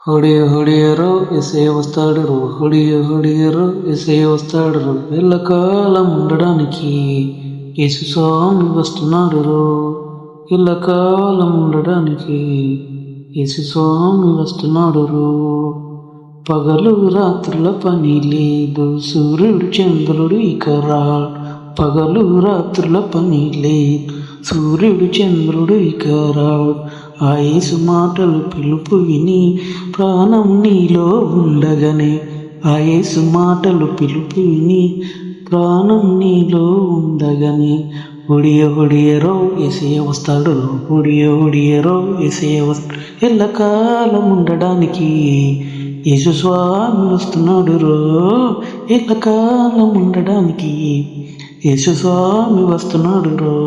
హొడియరో SI వస్తాడు రో, హొడియరో SI వస్తాడు రో, ఎల్లకాలం ఉండడానికి యేసు స్వామి వస్తున్నాడు రో, ఎల్లకాలం ఉండడానికి యేసు స్వామి వస్తున్నాడు రో. పగలు రాత్రుల పని లేదు, సూర్యుడు చంద్రుడు ఇక రాడు. పగలు రాత్రుల పని లేదు, సూర్యుడు చంద్రుడు ఇక రాడు. ఆ యేసు మాటలు పిలుపు విని ప్రాణం నీలో ఉండగానే, ఆ యేసు మాటలు పిలుపు విని ప్రాణం నీలో ఉండగానే, హొడియరో యేసయ్య వస్తాడు, హొడియరో యేసయ్య వస్తాడు, ఎల్లకాలం ఉండడానికి యేసు స్వామి వస్తున్నాడు రో, ఎల్లకాలం ఉండడానికి యేసు స్వామి వస్తున్నాడు రో.